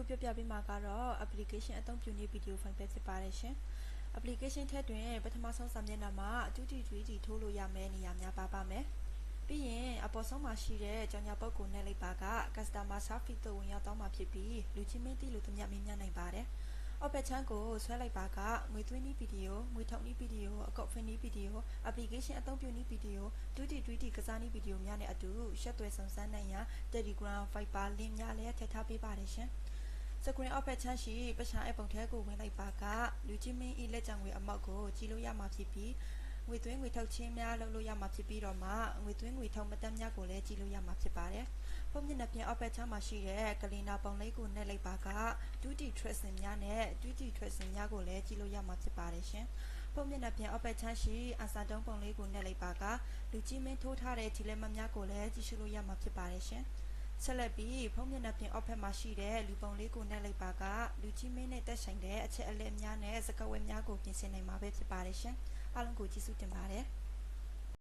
ပြောပြပေးမှာကတော့ application အသုံးပြုနည်းဗီဒီယိုဖိုင်ပဲဖြစ်ပါတယ်ရှင် application ထက်တွင်ပထမဆုံးစာမျက်နှာမှာ 2D ထိုးလို့ရမယ့်နေရာများပါမယ်ပြီးရင်အပေါ်ဆုံးမှာရှိတဲ့ကြောင်ညာပုတ်ကိုနဲ့လိုက်ပါက customer service သို့ဝင်ရောက်သွားမှာဖြစ်ပြီးလူချင်းမင်းသိလူသမျှမေးမြန်းနိုင်ပါတယ်အောက်ဘက်ချမ်းကိုဆွဲလိုက်ပါကငွေသွင်းနည်းဗီဒီယိုငွေထုတ်နည်းဗီဒီယိုအကောက်ဖင်နည်းဗီဒီယို application အသုံးပြုနည်းဗီဒီယို 2D ကစားနည်းဗီဒီယိုများနဲ့အတူရှက်သွယ်စုံစမ်းနိုင်ရန် Telegram Viber link များလည်းထည့်ထားပေးပါတယ်ရှင်စကွရင်အောက်ဘက်ချမ်းရှိပရှာအပုံထဲကိုဝင်လိုက်ပါကလူချင်းမင်းဤလက်ကျန်ငွေအမောက်ကိုကြည့်လို့ရမှာဖြစ်ပြီးငွေသွင်းငွေထုတ်ချင်းများလုပ်လို့ရမှာဖြစ်ပြီးတော့မှငွေသွင်းငွေထုတ်မတက်များကိုလည်းကြည့်လို့ရမှာဖြစ်ပါတယ်။ပုံမျက်နှာပြင်အောက်ဘက်ချမ်းမှာရှိတဲ့ကလင်နာပုံလေးကိုနှိပ်လိုက်ပါက 2D tracing များနဲ့ 3D tracing များကိုလည်းကြည့်လို့ရမှာဖြစ်ပါတယ်ရှင်။ပုံမျက်နှာပြင်အောက်ဘက်ချမ်းရှိအစာတုံးပုံလေးကိုနှိပ်လိုက်ပါကလူချင်းမင်းထိုးထားတဲ့ဒီလက်မများကိုလည်းကြည့်ရှုလို့ရမှာဖြစ်ပါတယ်ရှင်။ဆက်လက်ပြီးဖုံးမျက်နှာပြင်အောက်ဘက်မှာရှိတဲ့လူပုံလေးကိုနှိပ်လိုက်ပါကလူချင်းမင်းနဲ့တက်ဆိုင်တဲ့အချက်အလက်များနဲ့စကားဝဲများကိုပြင်ဆင်နိုင်မှာပဲဖြစ်ပါတယ်ရှင်အားလုံးကိုကျေးဇူးတင်ပါတယ်